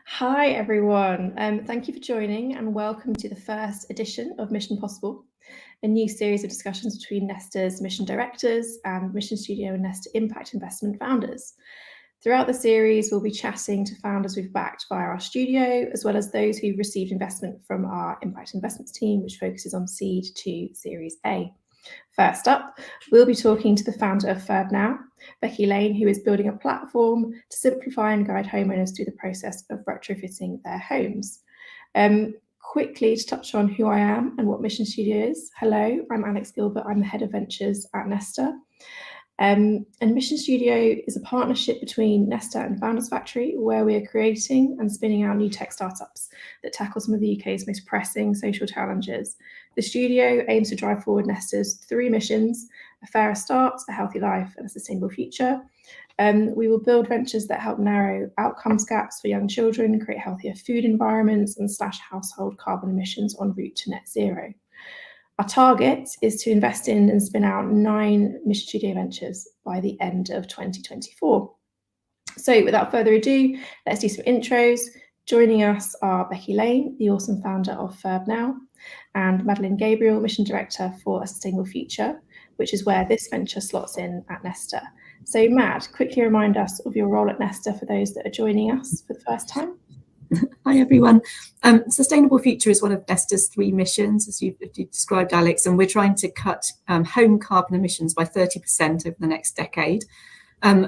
Hi everyone, thank you for joining and welcome to the first edition of Mission Possible, a new series of discussions between Nesta's mission directors and Mission Studio and Nesta Impact Investment founders. Throughout the series, we'll be chatting to founders we've backed via our studio, as well as those who've received investment from our Impact Investments team, which focuses on seed to Series A. First up, we'll be talking to the founder of FirbNow, Becky Lane, who is building a platform to simplify and guide homeowners through the process of retrofitting their homes. Quickly to touch on who I am and what Mission Studio is. Hello, I'm Alex Gilbert. I'm the head of ventures at Nesta. And Mission Studio is a partnership between Nesta and Founders Factory, where we are creating and spinning out new tech startups that tackle some of the UK's most pressing social challenges. The studio aims to drive forward Nesta's 3 missions: a fairer start, a healthy life, and a sustainable future. We will build ventures that help narrow outcomes gaps for young children, create healthier food environments, and slash household carbon emissions en route to net zero. Our target is to invest in and spin out 9 Mission Studio ventures by the end of 2024. So without further ado, let's do some intros. Joining us are Becky Lane, the awesome founder of FirbNow, and Madeline Gabriel, Mission Director for A Sustainable Future, which is where this venture slots in at Nesta. So Mad, quickly remind us of your role at Nesta for those that are joining us for the first time. Hi everyone. Sustainable Future is one of Nesta's 3 missions, as you described, Alex, and we're trying to cut home carbon emissions by 30% over the next decade.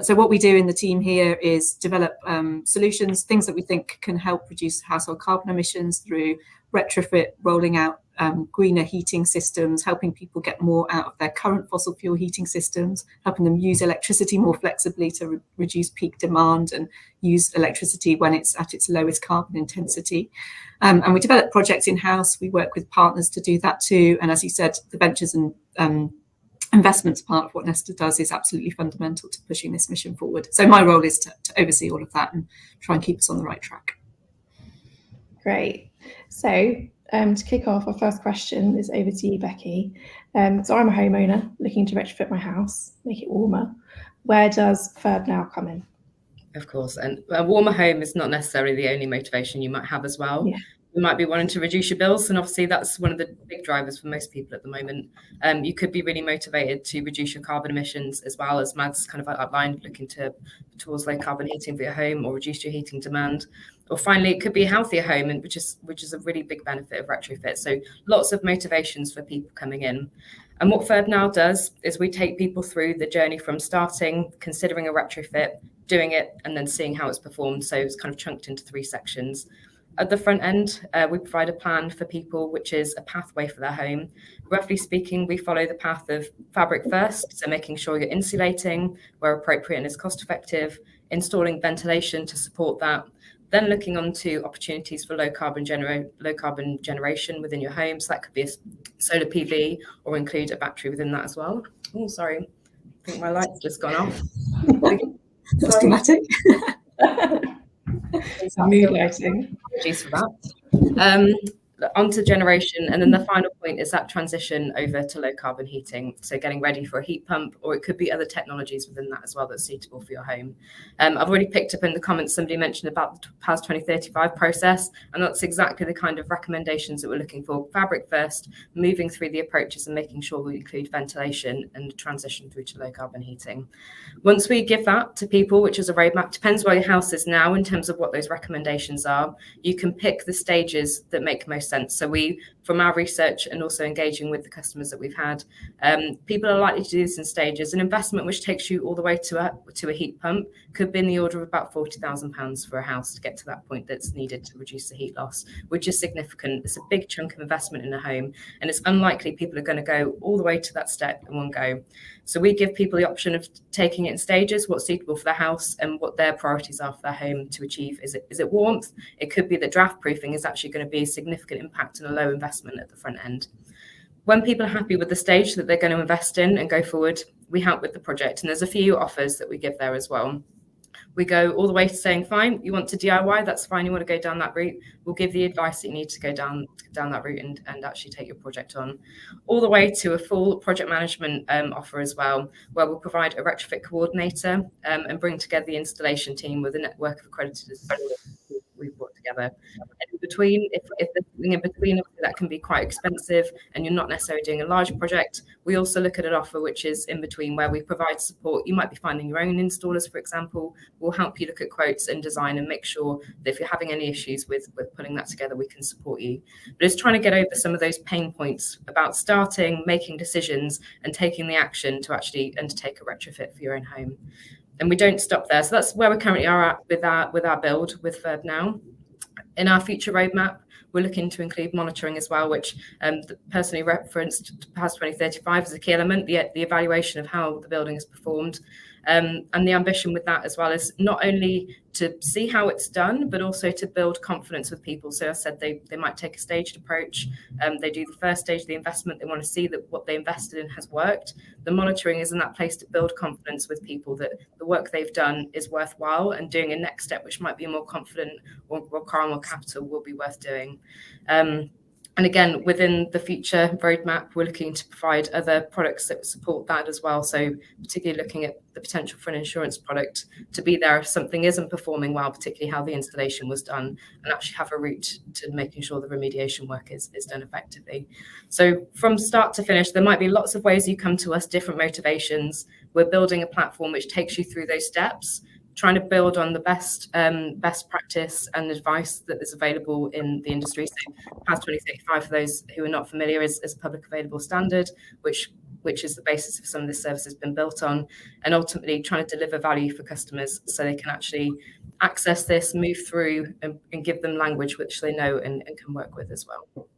So what we do in the team here is develop solutions, things that we think can help reduce household carbon emissions through retrofit, rolling out greener heating systems, helping people get more out of their current fossil fuel heating systems, helping them use electricity more flexibly to reduce peak demand and use electricity when it's at its lowest carbon intensity. And we develop projects in-house. We work with partners to do that too. And as you said, the ventures and investments part of what Nesta does is absolutely fundamental to pushing this mission forward. So my role is to oversee all of that and try and keep us on the right track. Great. So to kick off, our first question is over to you, Becky. So I'm a homeowner looking to retrofit my house, make it warmer. Where does FirbNow come in? Of course, and a warmer home is not necessarily the only motivation you might have as well. Yeah. You might be wanting to reduce your bills, and obviously that's one of the big drivers for most people at the moment. You could be really motivated to reduce your carbon emissions, as well as Mads kind of outlined, looking towards low carbon heating for your home or reduce your heating demand. Or finally, it could be a healthier home, and which is a really big benefit of retrofit. So lots of motivations for people coming in. And what FirbNow does is we take people through the journey from starting, considering a retrofit, doing it, and then seeing how it's performed. So it's kind of chunked into 3 sections. At the front end, we provide a plan for people, which is a pathway for their home. Roughly speaking, we follow the path of fabric first, so making sure you're insulating where appropriate and is cost effective, installing ventilation to support that, then looking onto opportunities for low carbon generation within your home. So that could be a solar PV or include a battery within that as well. Oh, sorry, I think my light's just gone off. That's dramatic. Mood lighting. Apologies for that. Onto generation, and then the final point is that transition over to low carbon heating, so getting ready for a heat pump, or it could be other technologies within that as well that's suitable for your home. I've already picked up in the comments somebody mentioned about the PAS 2035 process, and that's exactly the kind of recommendations that we're looking for. Fabric first, moving through the approaches and making sure we include ventilation and transition through to low carbon heating. Once we give that to people, which is a roadmap, depends where your house is now in terms of what those recommendations are, you can pick the stages that make most sense. So we, from our research and also engaging with the customers that we've had, people are likely to do this in stages. An investment which takes you all the way to a heat pump could be in the order of about £40,000 for a house to get to that point that's needed to reduce the heat loss, which is significant. It's a big chunk of investment in a home, and it's unlikely people are going to go all the way to that step in one go. So we give people the option of taking it in stages, what's suitable for their house and what their priorities are for their home to achieve. Is it warmth? It could be that draft proofing is actually going to be a significant impact and a low investment at the front end. When people are happy with the stage that they're going to invest in and go forward, we help with the project. And there's a few offers that we give there as well. We go all the way to saying, fine, you want to DIY, that's fine, you want to go down that route. We'll give you advice that you need to go down that route and actually take your project on. All the way to a full project management offer as well, where we'll provide a retrofit coordinator and bring together the installation team with a network of accredited we've worked together. And in between, if there's something in between, that can be quite expensive and you're not necessarily doing a large project, we also look at an offer which is in between, where we provide support. You might be finding your own installers, for example. We'll help you look at quotes and design and make sure that if you're having any issues with putting that together, we can support you. But it's trying to get over some of those pain points about starting, making decisions and taking the action to actually undertake a retrofit for your own home. And we don't stop there. So that's where we currently are at with our build with Verb now. In our future roadmap, we're looking to include monitoring as well, which personally referenced PAS 2035 as a key element, the evaluation of how the building has performed. And the ambition with that as well is not only to see how it's done, but also to build confidence with people. So as I said, they might take a staged approach. They do the first stage of the investment. They want to see that what they invested in has worked. The monitoring is in that place to build confidence with people that the work they've done is worthwhile, and doing a next step, which might be more confident or require more capital, will be worth doing. And again, within the future roadmap, we're looking to provide other products that support that as well. So particularly looking at the potential for an insurance product to be there if something isn't performing well, particularly how the installation was done, and actually have a route to making sure the remediation work is done effectively. So from start to finish, there might be lots of ways you come to us, different motivations. We're building a platform which takes you through those steps, trying to build on the best practice and advice that is available in the industry. So PAS 2035, for those who are not familiar, is a public available standard, which is the basis of some of this service has been built on, and ultimately trying to deliver value for customers so they can actually access this, move through, and give them language which they know and can work with as well.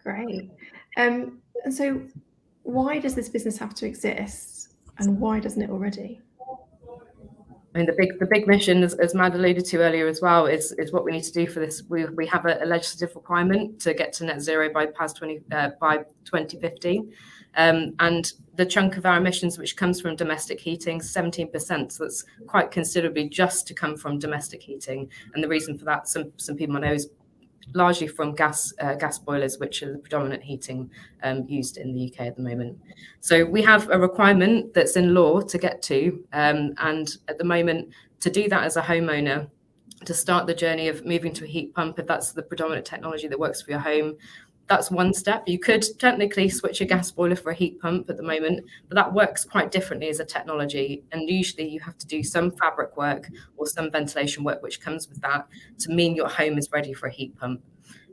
Great. And so why does this business have to exist, and why doesn't it already? I mean, the big mission, as Mad alluded to earlier as well, is what we need to do for this. We have a legislative requirement to get to net zero by PAS 2050, and the chunk of our emissions which comes from domestic heating, 17%. So that's quite considerably just to come from domestic heating. And the reason for that, some people know, is largely from gas boilers, which are the predominant heating used in the UK at the moment. So we have a requirement that's in law to get to, and at the moment, to do that as a homeowner, to start the journey of moving to a heat pump, if that's the predominant technology that works for your home, that's one step. You could technically switch a gas boiler for a heat pump at the moment, but that works quite differently as a technology. And usually you have to do some fabric work or some ventilation work which comes with that to mean your home is ready for a heat pump.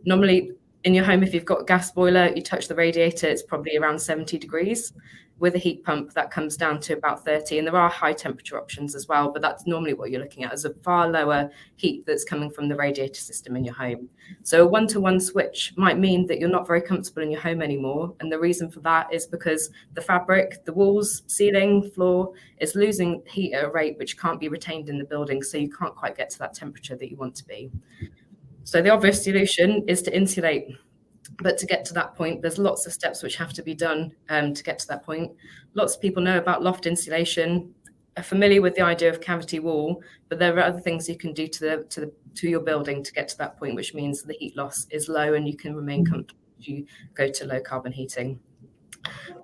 Normally in your home, if you've got a gas boiler, you touch the radiator, it's probably around 70 degrees. With a heat pump, that comes down to about 30. And there are high temperature options as well, but that's normally what you're looking at, is a far lower heat that's coming from the radiator system in your home. So a one-to-one switch might mean that you're not very comfortable in your home anymore. And the reason for that is because the fabric, the walls, ceiling, floor is losing heat at a rate which can't be retained in the building. So you can't quite get to that temperature that you want to be. So the obvious solution is to insulate. But to get to that point, there's lots of steps which have to be done to get to that point. Lots of people know about loft insulation, are familiar with the idea of cavity wall, but there are other things you can do to your building to get to that point, which means the heat loss is low and you can remain comfortable as you go to low carbon heating.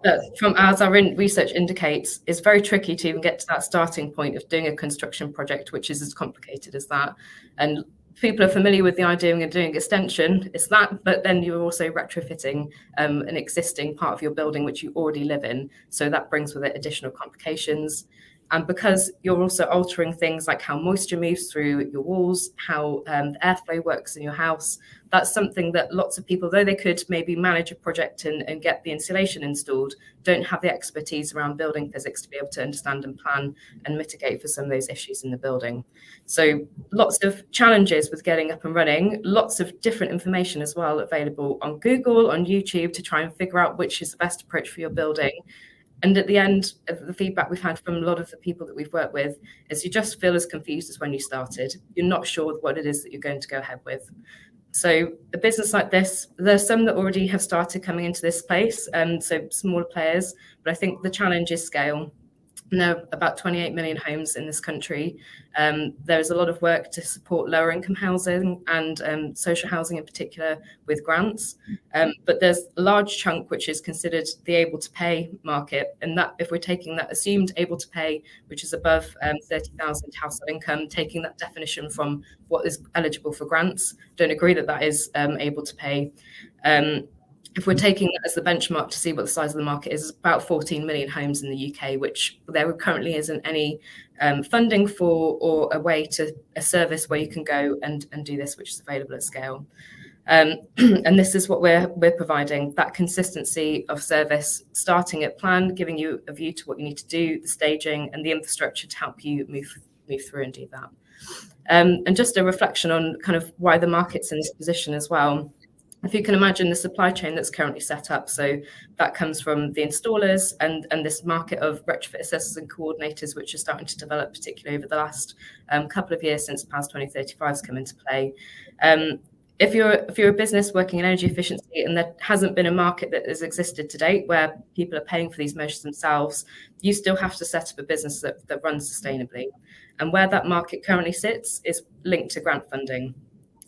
But as our research indicates, it's very tricky to even get to that starting point of doing a construction project, which is as complicated as that. And people are familiar with the idea of doing extension, it's that, but then you're also retrofitting an existing part of your building which you already live in. So that brings with it additional complications. And because you're also altering things like how moisture moves through your walls, how the airflow works in your house, that's something that lots of people, though they could maybe manage a project and get the insulation installed, don't have the expertise around building physics to be able to understand and plan and mitigate for some of those issues in the building. So lots of challenges with getting up and running, lots of different information as well available on Google, on YouTube, to try and figure out which is the best approach for your building. And at the end of the feedback we've had from a lot of the people that we've worked with is you just feel as confused as when you started. You're not sure what it is that you're going to go ahead with. So a business like this, there's some that already have started coming into this place, so smaller players, but I think the challenge is scale. Now, about 28 million homes in this country. There's a lot of work to support lower income housing and social housing in particular with grants. But there's a large chunk which is considered the able to pay market. And that if we're taking that assumed able to pay, which is above 30,000 household income, taking that definition from what is eligible for grants, don't agree that that is able to pay. If we're taking that as the benchmark to see what the size of the market is, it's about 14 million homes in the UK, which there currently isn't any funding for or a service where you can go and do this, which is available at scale. And this is what we're providing, that consistency of service, starting at plan, giving you a view to what you need to do, the staging and the infrastructure to help you move through and do that. And just a reflection on kind of why the market's in this position as well. If you can imagine the supply chain that's currently set up, so that comes from the installers and this market of retrofit assessors and coordinators, which are starting to develop, particularly over the last couple of years since PAS 2035 has come into play. If you're a business working in energy efficiency and there hasn't been a market that has existed to date where people are paying for these measures themselves, you still have to set up a business that runs sustainably. And where that market currently sits is linked to grant funding.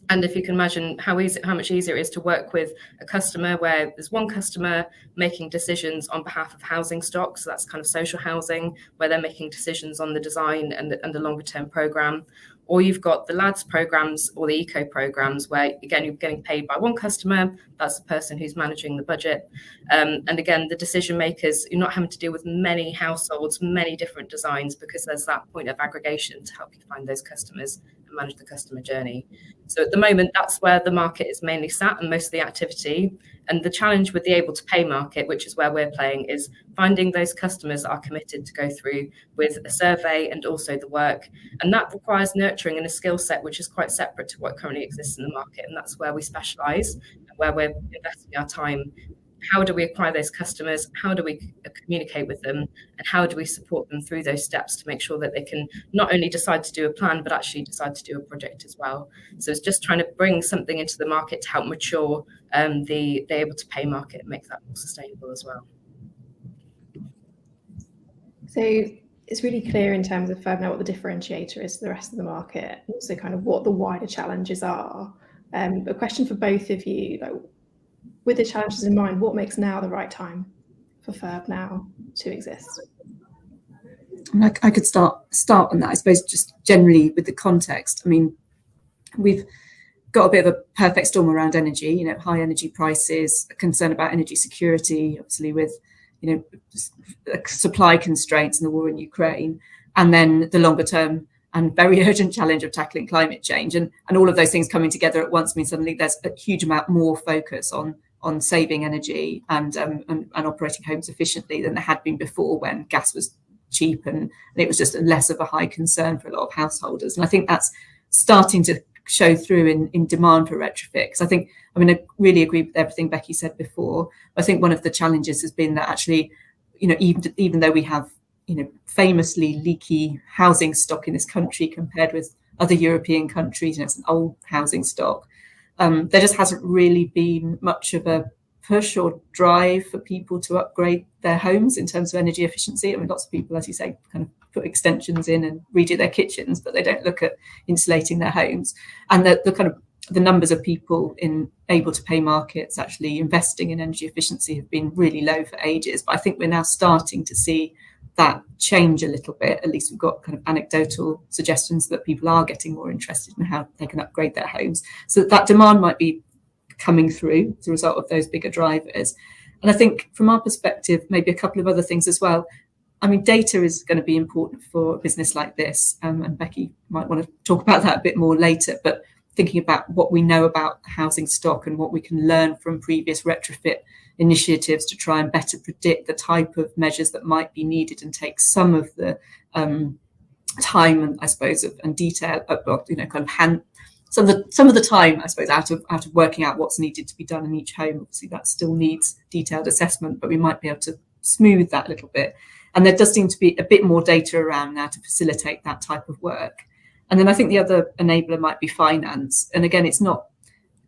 And if you can imagine how much easier it is to work with a customer where there's one customer making decisions on behalf of housing stock, so that's kind of social housing, where they're making decisions on the design and the longer term programme, or you've got the LADS programmes or the eco programmes where, again, you're getting paid by one customer, that's the person who's managing the budget. And again, the decision makers, you're not having to deal with many households, many different designs, because there's that point of aggregation to help you find those customers and manage the customer journey. So at the moment, that's where the market is mainly sat and most of the activity. And the challenge with the able to pay market, which is where we're playing, is finding those customers that are committed to go through with a survey and also the work. And that requires nurturing and a skill set which is quite separate to what currently exists in the market. And that's where we specialise and where we're investing our time. How do we acquire those customers? How do we communicate with them? And how do we support them through those steps to make sure that they can not only decide to do a plan, but actually decide to do a project as well? So it's just trying to bring something into the market to help mature the able to pay market and make that more sustainable as well. So it's really clear in terms of now what the differentiator is to the rest of the market, and also kind of what the wider challenges are. A question for both of you, like, with the challenges in mind, what makes now the right time for FIRB now to exist? I could start on that, I suppose, just generally with the context. I mean, we've got a bit of a perfect storm around energy, high energy prices, a concern about energy security, obviously with, supply constraints and the war in Ukraine, and then the longer term and very urgent challenge of tackling climate change. And all of those things coming together at once means suddenly there's a huge amount more focus on saving energy and operating homes efficiently than there had been before, when gas was cheap and it was just less of a high concern for a lot of householders. And I think that's starting to show through in demand for retrofit. Because I really agree with everything Becky said before. I think one of the challenges has been that actually, even though we have famously leaky housing stock in this country compared with other European countries, it's an old housing stock, there just hasn't really been much of a push or drive for people to upgrade their homes in terms of energy efficiency. I mean, lots of people, as you say, kind of put extensions in and redo their kitchens, but they don't look at insulating their homes. And the numbers of people in able to pay markets actually investing in energy efficiency have been really low for ages. But I think we're now starting to see that change a little bit. At least we've got kind of anecdotal suggestions that people are getting more interested in how they can upgrade their homes. So that demand might be coming through as a result of those bigger drivers. And I think from our perspective, maybe a couple of other things as well. I mean, data is going to be important for a business like this. And Becky might want to talk about that a bit more later, but thinking about what we know about housing stock and what we can learn from previous retrofit initiatives to try and better predict the type of measures that might be needed and take some of the time and I suppose and detail, some of the time I suppose out of working out what's needed to be done in each home. Obviously that still needs detailed assessment, but we might be able to smooth that a little bit. And there does seem to be a bit more data around now to facilitate that type of work. And then I think the other enabler might be finance. And again, it's not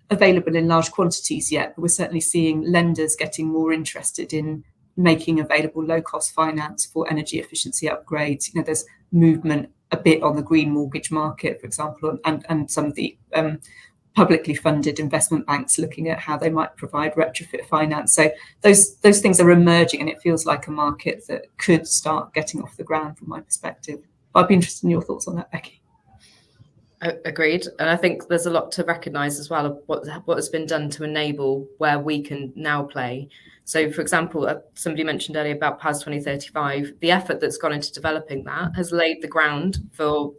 available in large quantities yet, but we're certainly seeing lenders getting more interested in making available low-cost finance for energy efficiency upgrades. There's movement a bit on the green mortgage market, for example, and some of the publicly funded investment banks looking at how they might provide retrofit finance. So those things are emerging, and it feels like a market that could start getting off the ground from my perspective. But I'd be interested in your thoughts on that, Becky. Agreed. And I think there's a lot to recognise as well of what has been done to enable where we can now play. So, for example, somebody mentioned earlier about PAS 2035. The effort that's gone into developing that has laid the ground for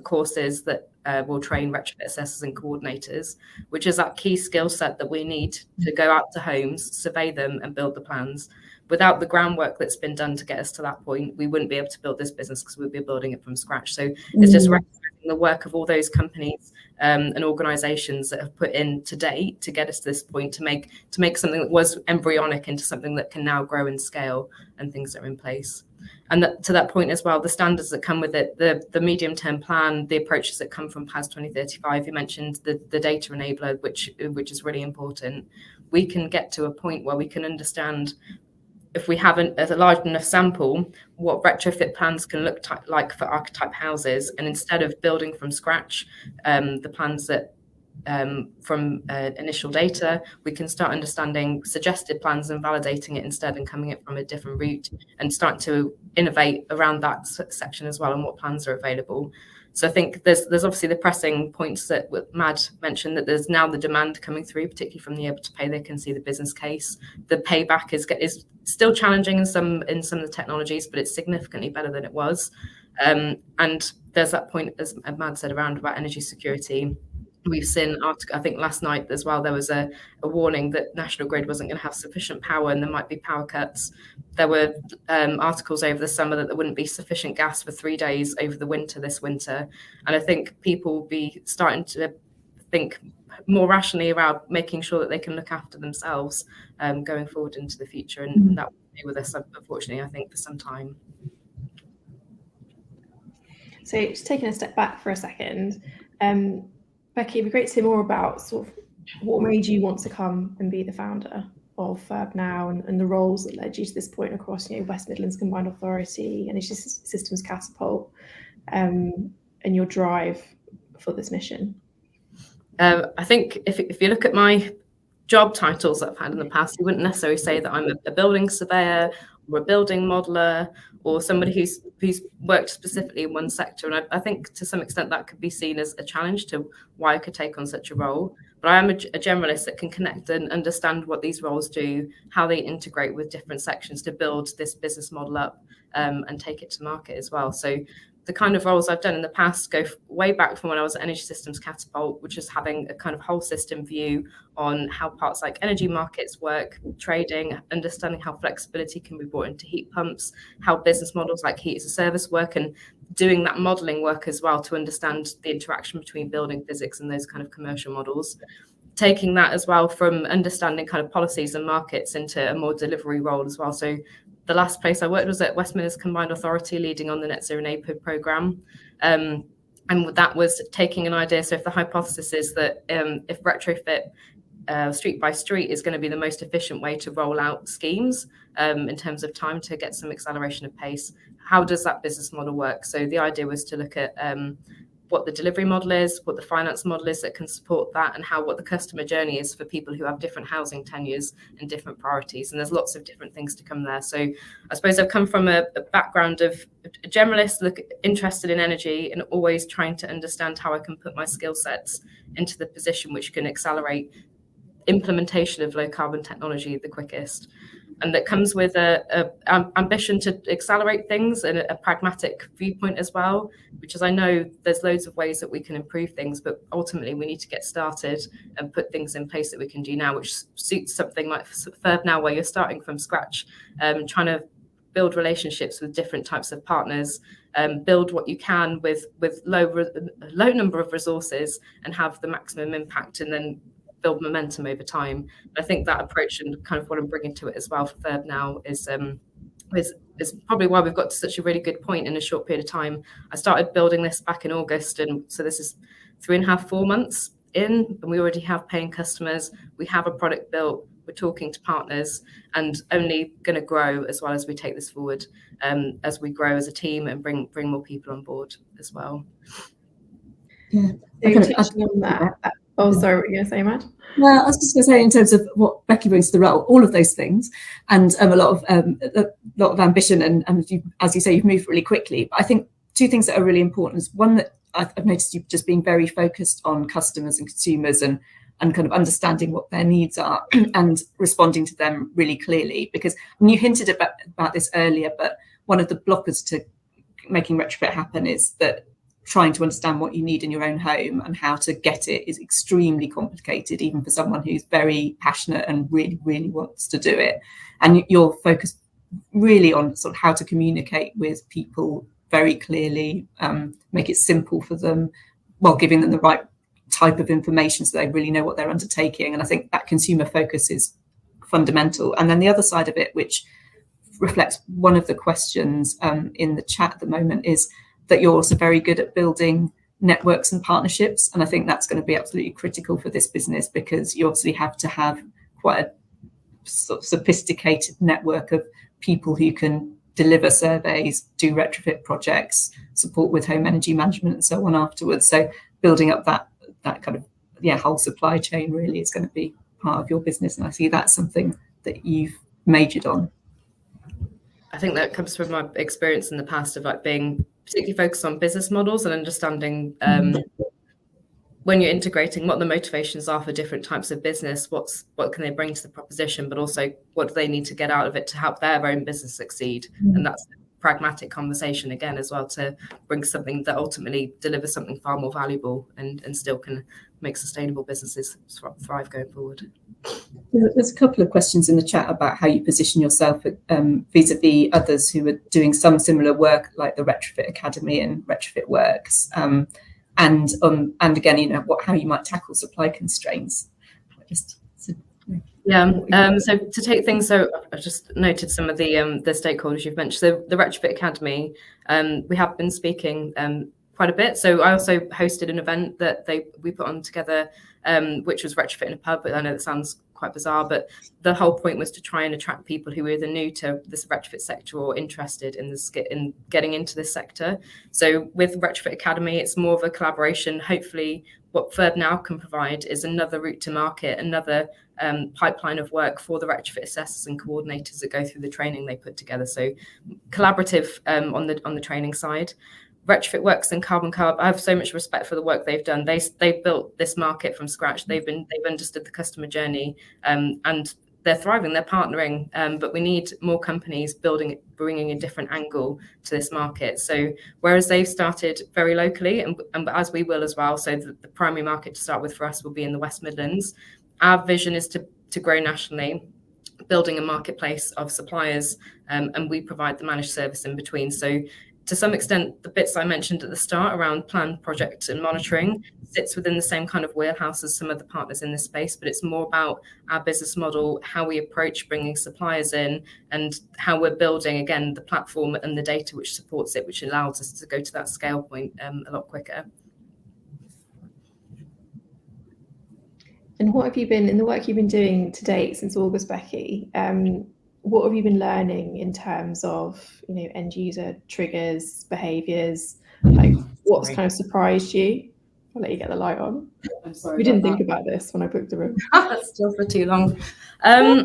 courses that will train retrofit assessors and coordinators, which is that key skill set that we need to go out to homes, survey them and build the plans. Without the groundwork that's been done to get us to that point, we wouldn't be able to build this business because we'd be building it from scratch. So it's just recognizing the work of all those companies and organizations that have put in to date to get us to this point, to make something that was embryonic into something that can now grow and scale, and things that are in place. And to that point as well, the standards that come with it, the medium-term plan, the approaches that come from PAS 2035, you mentioned the data enabler, which is really important. We can get to a point where we can understand, if we have a large enough sample, what retrofit plans can look like for archetype houses. And instead of building from scratch the plans that from initial data, we can start understanding suggested plans and validating it instead, and coming in from a different route, and start to innovate around that section as well, and what plans are available. So I think there's obviously the pressing points that Mad mentioned, that there's now the demand coming through, particularly from the able to pay. They can see the business case. The payback is still challenging in some of the technologies, but it's significantly better than it was. And there's that point, as Mad said, around about energy security. We've seen, I think last night as well, there was a warning that National Grid wasn't going to have sufficient power and there might be power cuts. There were articles over the summer that there wouldn't be sufficient gas for 3 days over the winter this winter. And I think people will be starting to think more rationally around making sure that they can look after themselves going forward into the future. And that will be with us, unfortunately, I think, for some time. So just taking a step back for a second, Becky, it'd be great to hear more about sort of what made you want to come and be the founder of FIRB now, and the roles that led you to this point across, West Midlands Combined Authority, Energy Systems Catapult, and your drive for this mission. I think if you look at my job titles that I've had in the past, you wouldn't necessarily say that I'm a building surveyor or a building modeler, or somebody who's worked specifically in one sector. And I think to some extent that could be seen as a challenge to why I could take on such a role. But I am a generalist that can connect and understand what these roles do, how they integrate with different sections to build this business model up and take it to market as well. So the kind of roles I've done in the past go way back from when I was at Energy Systems Catapult, which is having a kind of whole system view on how parts like energy markets work, trading, understanding how flexibility can be brought into heat pumps, how business models like heat as a service work, and doing that modelling work as well to understand the interaction between building physics and those kind of commercial models. Taking that as well from understanding kind of policies and markets into a more delivery role as well. So the last place I worked was at West Midlands Combined Authority, leading on the Net Zero neighbourhood programme. And that was taking an idea. So if the hypothesis is that if retrofit street by street is going to be the most efficient way to roll out schemes in terms of time to get some acceleration of pace, how does that business model work? So the idea was to look at what the delivery model is, what the finance model is that can support that, and what the customer journey is for people who have different housing tenures and different priorities. And there's lots of different things to come there. So I suppose I've come from a background of a generalist, interested in energy, and always trying to understand how I can put my skill sets into the position which can accelerate implementation of low carbon technology the quickest. And that comes with a ambition to accelerate things and a pragmatic viewpoint as well, which is, I know there's loads of ways that we can improve things, but ultimately we need to get started and put things in place that we can do now, which suits something like FIRB now, where you're starting from scratch, trying to build relationships with different types of partners, build what you can with low number of resources and have the maximum impact, and then build momentum over time. I think that approach and kind of what I'm bringing to it as well for FIRB now is probably why we've got to such a really good point in a short period of time. I started building this back in August, and so this is 3.5, 4 months in, and we already have paying customers. We have a product built. we're talking to partners, and only going to grow as well as we take this forward, as we grow as a team and bring more people on board as well. Yeah, touching on that. Oh, sorry, what were you going to say, Mad? Well, I was just going to say, in terms of what Becky brings to the role, all of those things, and a lot of ambition, and you, as you say, you've moved really quickly. But I think two things that are really important is one, that I've noticed you just being very focused on customers and consumers, and kind of understanding what their needs are and responding to them really clearly. Because you hinted about this earlier, but one of the blockers to making retrofit happen is that trying to understand what you need in your own home and how to get it is extremely complicated, even for someone who's very passionate and really, really wants to do it. And you're focused really on sort of how to communicate with people very clearly, make it simple for them, while giving them the right type of information so they really know what they're undertaking. And I think that consumer focus is fundamental. And then the other side of it, which reflects one of the questions in the chat at the moment, is that you're also very good at building networks and partnerships. And I think that's going to be absolutely critical for this business, because you obviously have to have quite a sort of sophisticated network of people who can deliver surveys, do retrofit projects, support with home energy management and so on afterwards. So building up that kind of whole supply chain really is going to be part of your business. And I see that's something that you've majored on. I think that comes from my experience in the past of like being particularly focused on business models and understanding when you're integrating what the motivations are for different types of business, what can they bring to the proposition, but also what do they need to get out of it to help their own business succeed. And that's a pragmatic conversation again as well, to bring something that ultimately delivers something far more valuable and still can make sustainable businesses thrive going forward. There's a couple of questions in the chat about how you position yourself vis-a-vis others who are doing some similar work, like the Retrofit Academy and Retrofit Works, and again, how you might tackle supply constraints. So to take things, so I've just noted some of the stakeholders you've mentioned. So the Retrofit Academy, we have been speaking quite a bit. So I also hosted an event that we put on together, which was Retrofit in a Pub. I know that sounds quite bizarre, but the whole point was to try and attract people who were either new to this retrofit sector or interested in getting into this sector. So with Retrofit Academy, it's more of a collaboration. Hopefully what Verb Now can provide is another route to market, another pipeline of work for the retrofit assessors and coordinators that go through the training they put together. So collaborative on the training side. Retrofit Works and Carbon Carb, I have so much respect for the work they've done. They've built this market from scratch. They've understood the customer journey, and they're thriving. They're partnering, but we need more companies bringing a different angle to this market. So whereas they've started very locally, and as we will as well. So the primary market to start with for us will be in the West Midlands. Our vision is to grow nationally, building a marketplace of suppliers, and we provide the managed service in between. So to some extent, the bits I mentioned at the start around plan, project and monitoring sits within the same kind of wheelhouse as some of the partners in this space, but it's more about our business model, how we approach bringing suppliers in, and how we're building, again, the platform and the data which supports it, which allows us to go to that scale point a lot quicker. And what have you been, in the work you've been doing to date since August, Becky, what have you been learning in terms of, end user triggers, behaviours? Like, what's kind of surprised you? I'll let you get the light on. I'm sorry. We didn't think about this when I booked the room. Still for too long. I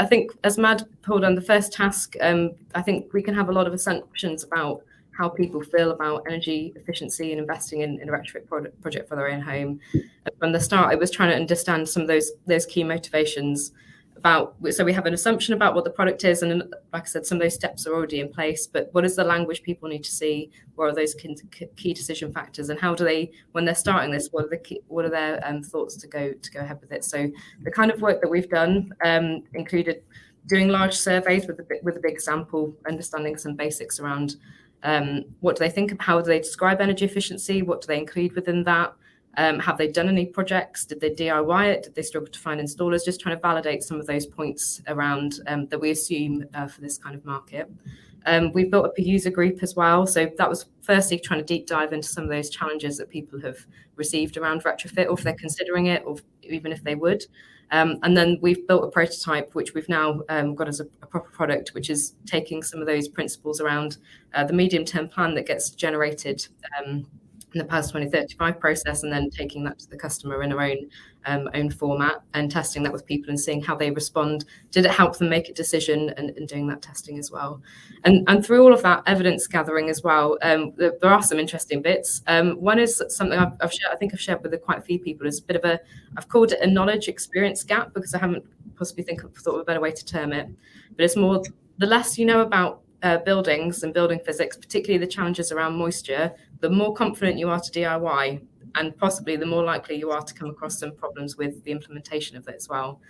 think as Mad pulled on the first task, I think we can have a lot of assumptions about how people feel about energy efficiency and investing in a retrofit project for their own home. From the start, I was trying to understand some of those key motivations. So we have an assumption about what the product is, and like I said, some of those steps are already in place, but what is the language people need to see? What are those key decision factors, and how do they, when they're starting this, what are their thoughts to go ahead with it? So the kind of work that we've done included doing large surveys with a big sample, understanding some basics around what do they think of, how do they describe energy efficiency, what do they include within that? Have they done any projects? Did they DIY it? Did they struggle to find installers? Just trying to validate some of those points around that we assume for this kind of market. We've built up a user group as well. So that was firstly trying to deep dive into some of those challenges that people have received around retrofit, or if they're considering it, or even if they would. And then we've built a prototype, which we've now got as a proper product, which is taking some of those principles around the medium-term plan that gets generated in the PAS 2035 process, and then taking that to the customer in our own format and testing that with people and seeing how they respond. Did it help them make a decision, and doing that testing as well? And through all of that evidence gathering as well, there are some interesting bits. One is something I've shared, I think I've shared with quite a few people, is a bit of I've called it a knowledge experience gap, because I haven't possibly thought of a better way to term it. But it's more, the less you know about buildings and building physics, particularly the challenges around moisture, the more confident you are to DIY, and possibly the more likely you are to come across some problems with the implementation of it as well.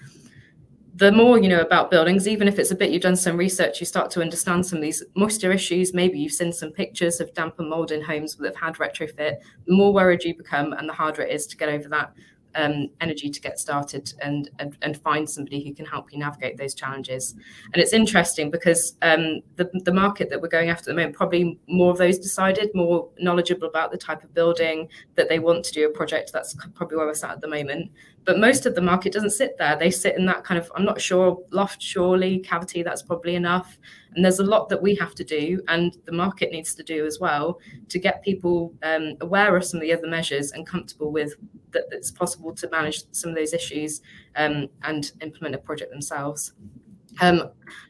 The more you know about buildings, even if it's a bit you've done some research, you start to understand some of these moisture issues. Maybe you've seen some pictures of damp and mold in homes that have had retrofit. The more worried you become, and the harder it is to get over that energy to get started and find somebody who can help you navigate those challenges. And it's interesting because the market that we're going after at the moment, probably more of those decided, more knowledgeable about the type of building that they want to do a project. That's probably where we're sat at the moment. But most of the market doesn't sit there. They sit in that kind of, I'm not sure, loft, surely, cavity, that's probably enough. And there's a lot that we have to do, and the market needs to do as well, to get people aware of some of the other measures and comfortable with that it's possible to manage some of those issues and implement a project themselves.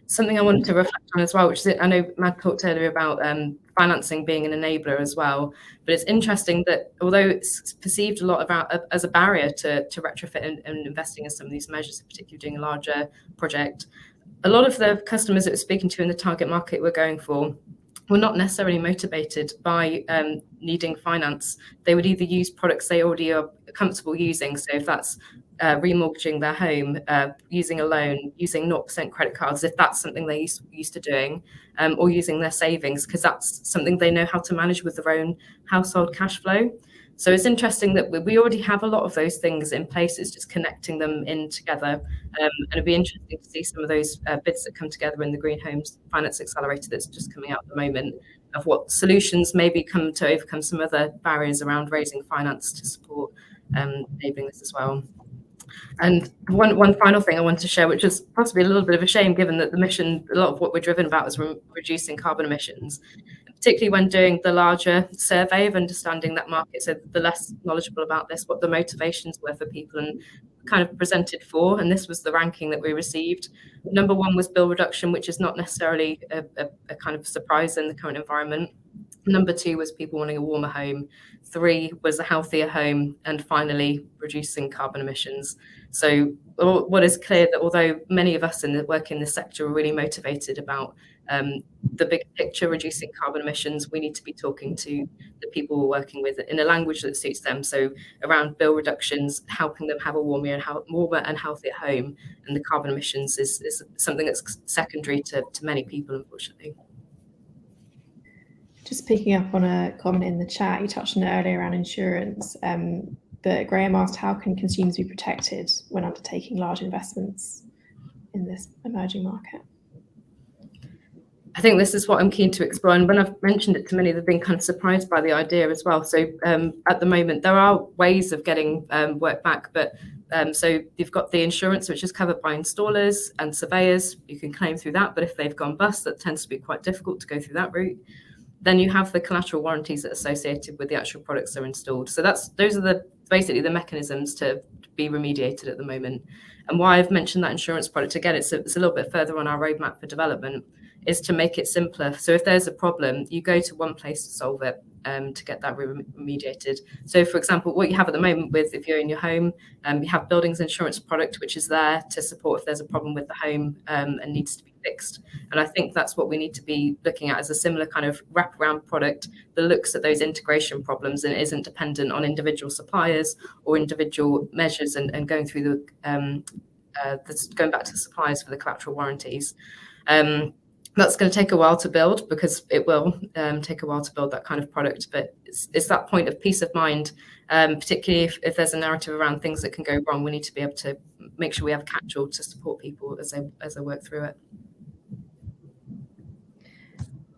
Something I wanted to reflect on as well, which is, I know Mad talked earlier about financing being an enabler as well, but it's interesting that although it's perceived a lot about as a barrier to retrofit and investing in some of these measures, particularly doing a larger project, a lot of the customers that we're speaking to in the target market we're going for were not necessarily motivated by needing finance. They would either use products they already are comfortable using. So if that's remortgaging their home, using a loan, using 0% credit cards, if that's something they're used to doing, or using their savings, because that's something they know how to manage with their own household cash flow. So it's interesting that we already have a lot of those things in place. It's just connecting them in together. And it'd be interesting to see some of those bits that come together in the Green Homes Finance Accelerator that's just coming out at the moment, of what solutions maybe come to overcome some other barriers around raising finance to support enabling this as well. And one final thing I want to share, which is possibly a little bit of a shame, given that the mission, a lot of what we're driven about is reducing carbon emissions, particularly when doing the larger survey of understanding that market. So the less knowledgeable about this, what the motivations were for people and kind of presented for. And this was the ranking that we received. Number one was bill reduction, which is not necessarily a kind of surprise in the current environment. Number two was people wanting a warmer home. 3 was a healthier home. And finally, reducing carbon emissions. So what is clear that although many of us work in this sector are really motivated about the big picture, reducing carbon emissions, we need to be talking to the people we're working with in a language that suits them. So around bill reductions, helping them have a warmer and healthier home. And the carbon emissions is something that's secondary to many people, unfortunately. Just picking up on a comment in the chat, you touched on it earlier around insurance, but Graham asked, how can consumers be protected when undertaking large investments in this emerging market? I think this is what I'm keen to explore. And when I've mentioned it to many, they've been kind of surprised by the idea as well. So at the moment, there are ways of getting work back, but so you've got the insurance, which is covered by installers and surveyors. You can claim through that, but if they've gone bust, that tends to be quite difficult to go through that route. Then you have the collateral warranties that are associated with the actual products that are installed. So those are basically the mechanisms to be remediated at the moment. And why I've mentioned that insurance product, again, it's a little bit further on our roadmap for development, is to make it simpler. So if there's a problem, you go to one place to solve it to get that remediated. So for example, what you have at the moment with, if you're in your home, you have buildings insurance product, which is there to support if there's a problem with the home and needs to be fixed. And I think that's what we need to be looking at as a similar kind of wraparound product that looks at those integration problems and isn't dependent on individual suppliers or individual measures and going through going back to the suppliers for the collateral warranties. That's going to take a while to build, because it will take a while to build that kind of product. But it's that point of peace of mind, particularly if there's a narrative around things that can go wrong. We need to be able to make sure we have a catch-all to support people as they work through it.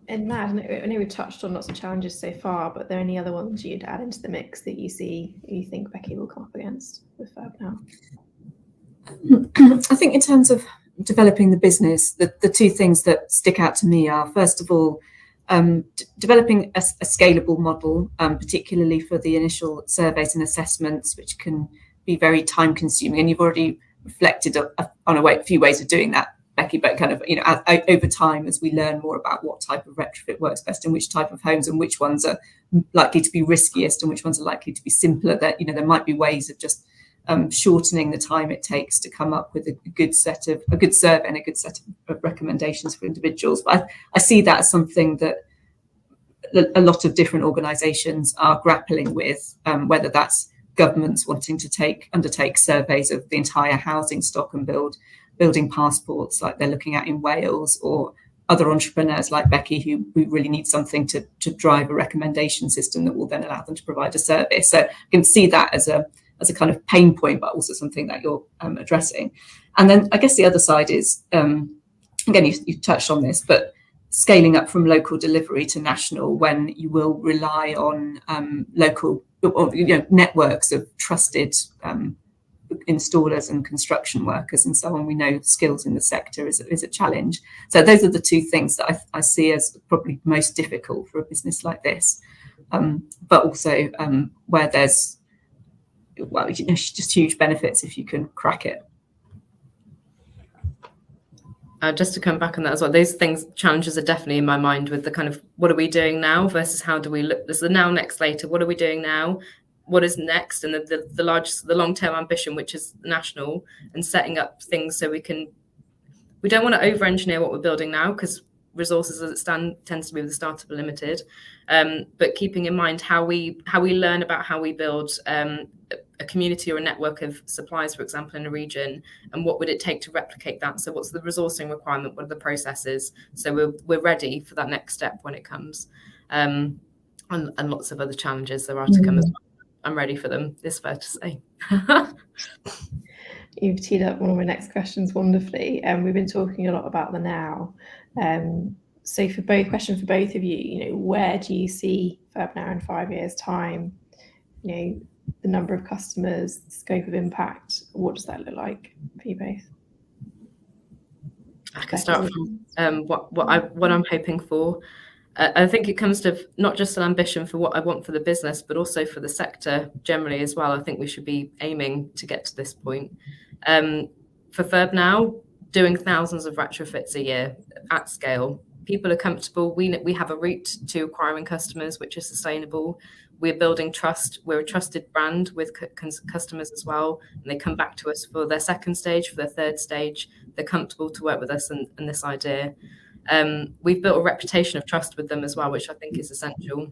And Matt, I know we've touched on lots of challenges so far, but are there any other ones you'd add into the mix that you think Becky will come up against with Verb now? I think in terms of developing the business, the two things that stick out to me are, first of all, developing a scalable model, particularly for the initial surveys and assessments, which can be very time consuming. And you've already reflected on a few ways of doing that, Becky, but kind of, over time, as we learn more about what type of retrofit works best and which type of homes and which ones are likely to be riskiest and which ones are likely to be simpler, that, there might be ways of just shortening the time it takes to come up with a good survey and a good set of recommendations for individuals. But I see that as something that a lot of different organisations are grappling with, whether that's governments wanting to undertake surveys of the entire housing stock and building passports like they're looking at in Wales, or other entrepreneurs like Becky who really need something to drive a recommendation system that will then allow them to provide a service. So I can see that as a kind of pain point, but also something that you're addressing. And then I guess the other side is, again, you touched on this, but scaling up from local delivery to national, when you will rely on local networks of trusted installers and construction workers and so on. We know skills in the sector is a challenge. So those are the two things that I see as probably most difficult for a business like this, but also where there's just huge benefits if you can crack it. Just to come back on that as well, those challenges are definitely in my mind, with the kind of what are we doing now versus how do we look. There's the now, next, later. What are we doing now? What is next? And the long-term ambition, which is national, and setting up things so we don't want to over-engineer what we're building now, because resources as it stands tends to be with the startup are limited. But keeping in mind how we learn about how we build a community or a network of suppliers, for example, in a region, and what would it take to replicate that? So what's the resourcing requirement? What are the processes? So we're ready for that next step when it comes, and lots of other challenges there are to come as well. I'm ready for them, is fair to say. You've teed up one of my next questions wonderfully. We've been talking a lot about the now. So for both of you, where do you see FurbNow in 5 years' time? The number of customers, the scope of impact, what does that look like for you both? I can start from what I'm hoping for. I think it comes to not just an ambition for what I want for the business, but also for the sector generally as well. I think we should be aiming to get to this point. For FurbNow, doing thousands of retrofits a year at scale. People are comfortable. We have a route to acquiring customers, which is sustainable. We're building trust. We're a trusted brand with customers as well. And they come back to us for their second stage, for their third stage. They're comfortable to work with us and this idea. We've built a reputation of trust with them as well, which I think is essential.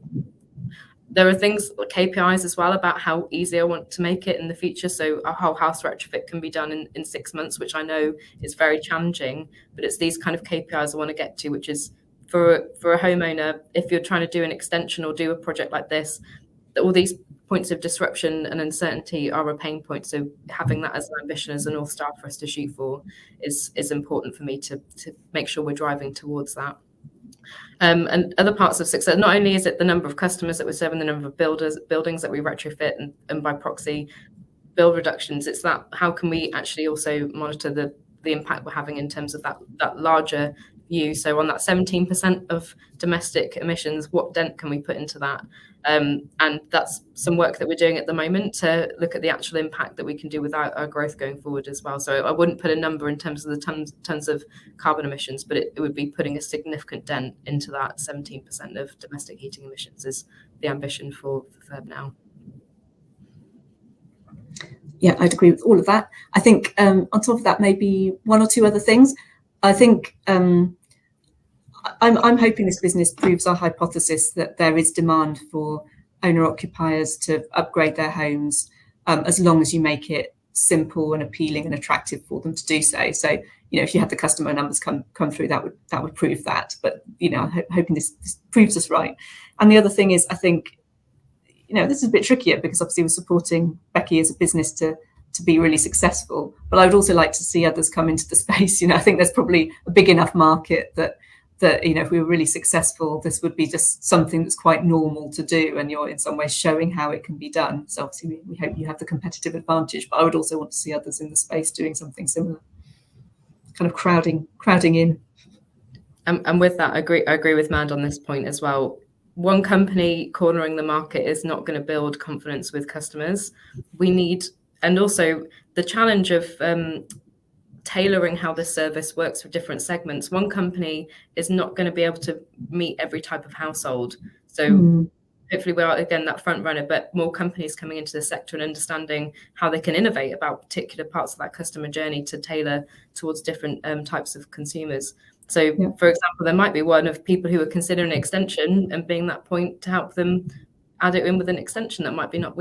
There are things like KPIs as well about how easy I want to make it in the future. So a whole house retrofit can be done in 6 months, which I know is very challenging, but it's these kind of KPIs I want to get to, which is for a homeowner, if you're trying to do an extension or do a project like this, all these points of disruption and uncertainty are a pain point. So having that as an ambition, as a North Star for us to shoot for is important for me to make sure we're driving towards that. And other parts of success, not only is it the number of customers that we're serving, the number of buildings that we retrofit, and by proxy build reductions, it's that how can we actually also monitor the impact we're having in terms of that larger view. So on that 17% of domestic emissions, what dent can we put into that? And that's some work that we're doing at the moment to look at the actual impact that we can do with our growth going forward as well. So I wouldn't put a number in terms of the tons of carbon emissions, but it would be putting a significant dent into that 17% of domestic heating emissions is the ambition for FurbNow. Yeah, I'd agree with all of that. I think on top of that, maybe one or two other things. I think I'm hoping this business proves our hypothesis that there is demand for owner-occupiers to upgrade their homes as long as you make it simple and appealing and attractive for them to do so. So, if you had the customer numbers come through, that would prove that. But, I'm hoping this proves us right. And the other thing is, I think, this is a bit trickier because obviously we're supporting Becky as a business to be really successful. But I would also like to see others come into the space. I think there's probably a big enough market that that, if we were really successful, this would be just something that's quite normal to do, and you're in some ways showing how it can be done. So obviously we hope you have the competitive advantage, but I would also want to see others in the space doing something similar, kind of crowding in. And with that, I agree with Mad on this point as well. One company cornering the market is not going to build confidence with customers. And also the challenge of tailoring how this service works for different segments. One company is not going to be able to meet every type of household. So hopefully we are, again, that front runner, but more companies coming into the sector and understanding how they can innovate about particular parts of that customer journey to tailor towards different types of consumers. So, for example, there might be one of people who are considering an extension and being that point to help them add it in with an extension that might be not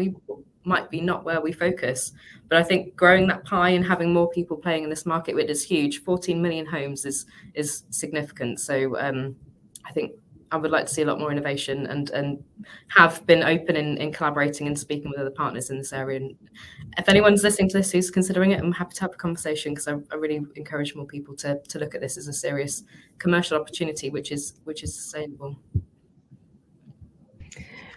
where we focus. But I think growing that pie and having more people playing in this market, which is huge, 14 million homes is significant. So I think I would like to see a lot more innovation and have been open in collaborating and speaking with other partners in this area. And if anyone's listening to this who's considering it, I'm happy to have a conversation, because I really encourage more people to look at this as a serious commercial opportunity, which is sustainable.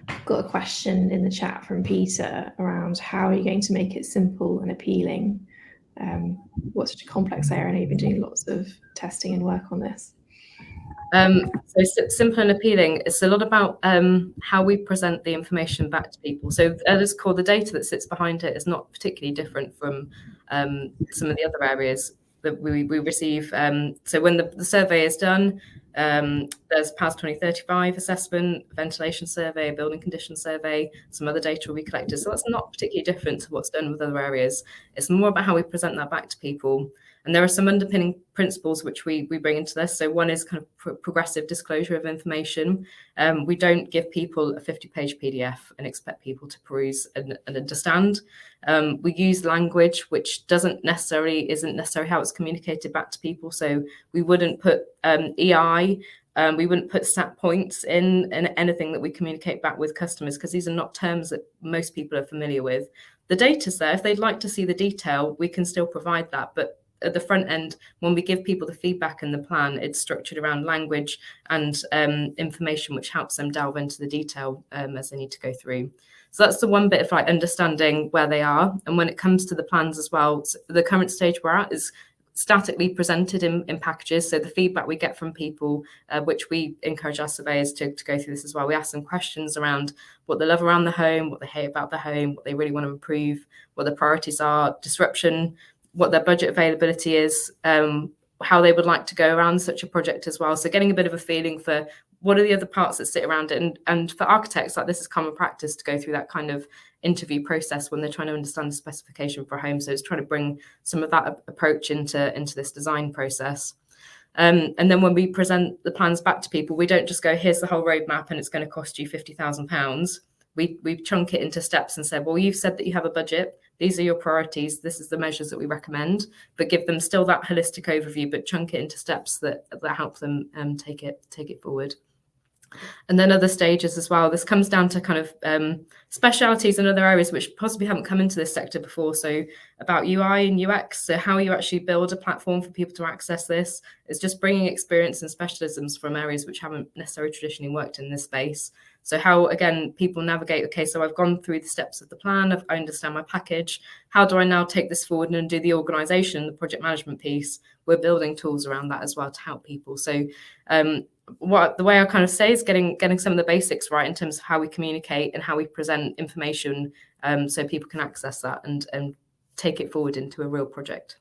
I've got a question in the chat from Peter around how are you going to make it simple and appealing? What's such a complex area? I know you've been doing lots of testing and work on this. So simple and appealing, it's a lot about how we present the information back to people. So others call the data that sits behind it is not particularly different from some of the other areas that we receive. So when the survey is done, there's PAS 2035 assessment, ventilation survey, a building condition survey, some other data will be collected. So that's not particularly different to what's done with other areas. It's more about how we present that back to people. And there are some underpinning principles which we bring into this. So one is kind of progressive disclosure of information. We don't give people a 50-page PDF and expect people to peruse and understand. We use language which isn't necessarily how it's communicated back to people. So we wouldn't put EI, we wouldn't put stat points in anything that we communicate back with customers, because these are not terms that most people are familiar with. The data's there. If they'd like to see the detail, we can still provide that. But at the front end, when we give people the feedback and the plan, it's structured around language and information which helps them delve into the detail as they need to go through. So that's the one bit of understanding where they are. And when it comes to the plans as well, so the current stage we're at is statically presented in packages. So the feedback we get from people, which we encourage our surveyors to go through this as well. We ask them questions around what they love around the home, what they hate about the home, what they really want to improve, what their priorities are, disruption, what their budget availability is, how they would like to go around such a project as well. So getting a bit of a feeling for what are the other parts that sit around it. And for architects, this is common practice to go through that kind of interview process when they're trying to understand the specification for a home. So it's trying to bring some of that approach into this design process. And then when we present the plans back to people, we don't just go, here's the whole roadmap and it's going to cost you £50,000. We chunk it into steps and say, well, you've said that you have a budget. These are your priorities. This is the measures that we recommend, but give them still that holistic overview, but chunk it into steps that help them take it forward. And then other stages as well. This comes down to kind of specialities in other areas which possibly haven't come into this sector before. So about UI and UX, so how you actually build a platform for people to access this is just bringing experience and specialisms from areas which haven't necessarily traditionally worked in this space. So how, again, people navigate, okay, so I've gone through the steps of the plan, I understand my package. How do I now take this forward and do the organisation, the project management piece? We're building tools around that as well to help people. So the way I kind of say is getting some of the basics right in terms of how we communicate and how we present information so people can access that and take it forward into a real project.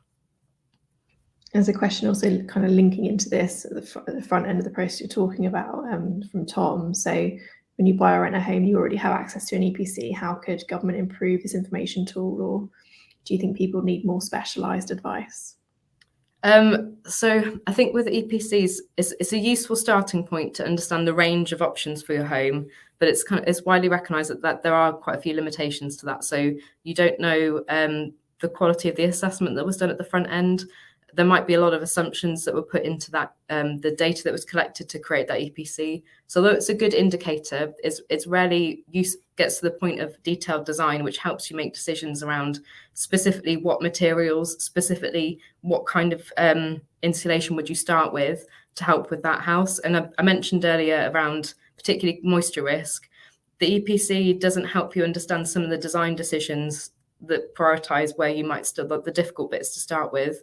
There's a question also kind of linking into this at the front end of the process you're talking about from Tom. So when you buy or rent a home, you already have access to an EPC. How could government improve this information tool, or do you think people need more specialised advice? So I think with EPCs, it's a useful starting point to understand the range of options for your home, but it's widely recognised that there are quite a few limitations to that. So you don't know the quality of the assessment that was done at the front end. There might be a lot of assumptions that were put into that, the data that was collected to create that EPC. So although it's a good indicator, it's rarely gets to the point of detailed design, which helps you make decisions around specifically what materials, specifically what kind of insulation would you start with to help with that house. And I mentioned earlier around particularly moisture risk. The EPC doesn't help you understand some of the design decisions that prioritise where you might still the difficult bits to start with.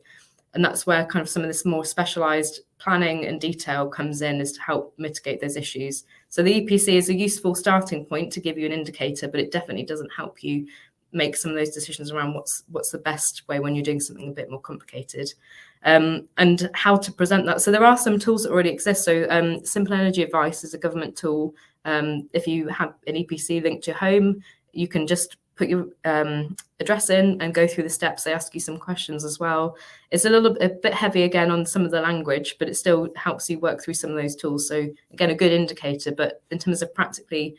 And that's where kind of some of this more specialised planning and detail comes in, is to help mitigate those issues. So the EPC is a useful starting point to give you an indicator, but it definitely doesn't help you make some of those decisions around what's the best way when you're doing something a bit more complicated. And how to present that. So there are some tools that already exist. So Simple Energy Advice is a government tool. If you have an EPC linked to your home, you can just put your address in and go through the steps. They ask you some questions as well. It's a bit heavy again on some of the language, but it still helps you work through some of those tools. So again, a good indicator, but in terms of practically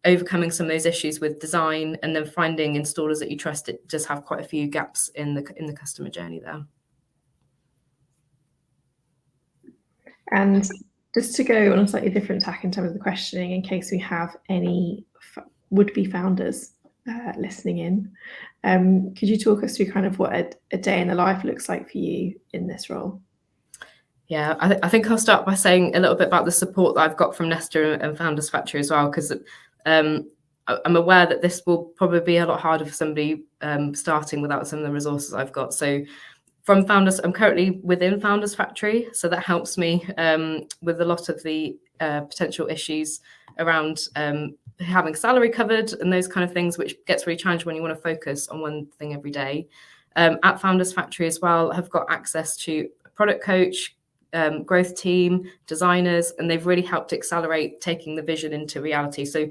overcoming some of those issues with design and then finding installers that you trust, it does have quite a few gaps in the customer journey there. And just to go on a slightly different tack in terms of the questioning, in case we have any would-be founders listening in, could you talk us through kind of what a day in the life looks like for you in this role? Yeah, I think I'll start by saying a little bit about the support that I've got from Nesta and Founders Factory as well, because I'm aware that this will probably be a lot harder for somebody starting without some of the resources I've got. So from Founders, I'm currently within Founders Factory, so that helps me with a lot of the potential issues around having salary covered and those kind of things, which gets really challenging when you want to focus on one thing every day. At Founders Factory as well, I've got access to a product coach, growth team, designers, and they've really helped accelerate taking the vision into reality. So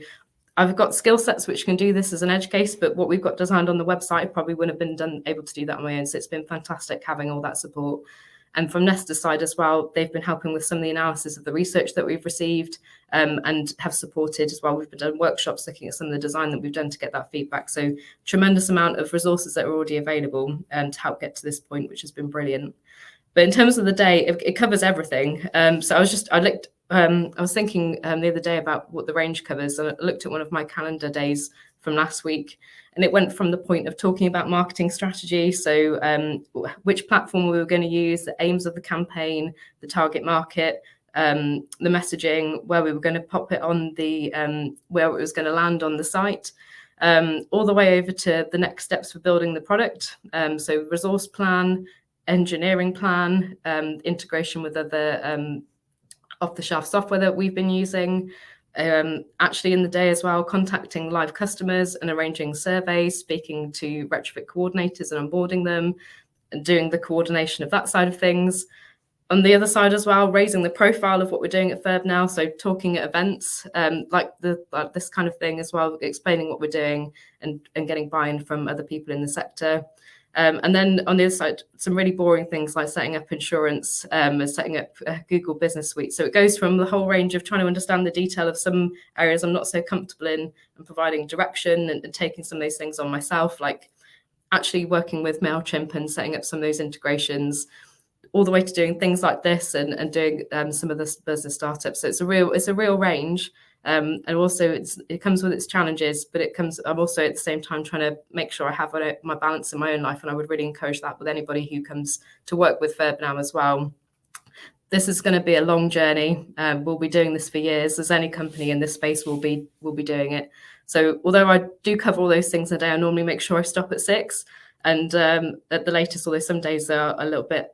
I've got skill sets which can do this as an edge case, but what we've got designed on the website probably wouldn't have been able to do that on my own. So it's been fantastic having all that support. And from Nesta's side as well, they've been helping with some of the analysis of the research that we've received and have supported as well. We've done workshops looking at some of the design that we've done to get that feedback. So tremendous amount of resources that are already available to help get to this point, which has been brilliant. But in terms of the day, it covers everything. So I was thinking the other day about what the range covers, and I looked at one of my calendar days from last week, and it went from the point of talking about marketing strategy, so which platform we were going to use, the aims of the campaign, the target market, the messaging, where we were going to pop it on the, where it was going to land on the site, all the way over to the next steps for building the product. So resource plan, engineering plan, integration with other off-the-shelf software that we've been using, actually in the day as well, contacting live customers and arranging surveys, speaking to retrofit coordinators and onboarding them, and doing the coordination of that side of things. On the other side as well, raising the profile of what we're doing at Ferb now, so talking at events, like this kind of thing as well, explaining what we're doing and getting buy-in from other people in the sector. And then on the other side, some really boring things like setting up insurance and setting up Google Business Suite. So it goes from the whole range of trying to understand the detail of some areas I'm not so comfortable in and providing direction and taking some of those things on myself, like actually working with MailChimp and setting up some of those integrations, all the way to doing things like this and doing some of the business startups. So it's a real range. And also it comes with its challenges, but I'm also at the same time trying to make sure I have my balance in my own life. And I would really encourage that with anybody who comes to work with Ferb now as well. This is going to be a long journey. We'll be doing this for years, as any company in this space will be doing it. So although I do cover all those things a day, I normally make sure I stop at 6. And at the latest, although some days are a little bit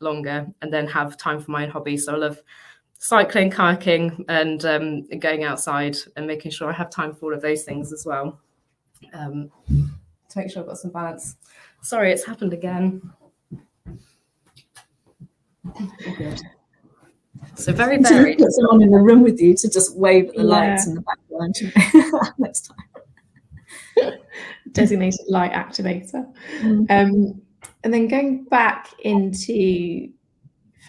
longer, and then have time for my own hobby. So I love cycling, kayaking, and going outside and making sure I have time for all of those things as well, to make sure I've got some balance. Sorry, it's happened again. Good. So very varied. Put someone in the room with you to just wave at the lights in the background next time. Designated light activator. And then going back into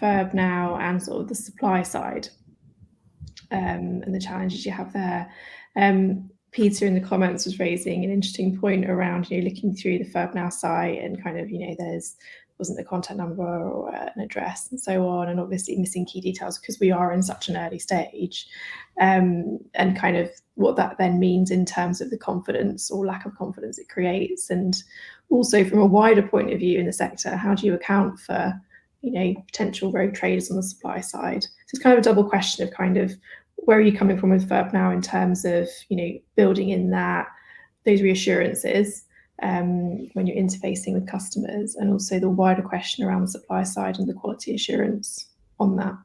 Ferb now and sort of the supply side and the challenges you have there. Peter in the comments was raising an interesting point around, looking through the Ferb now site and kind of, wasn't the contact number or an address and so on, and obviously missing key details because we are in such an early stage, and kind of what that then means in terms of the confidence or lack of confidence it creates. And also from a wider point of view in the sector, how do you account for potential rogue traders on the supply side. So it's kind of a double question of kind of where are you coming from with Verb now in terms of building in those reassurances when you're interfacing with customers, and also the wider question around the supply side and the quality assurance on that.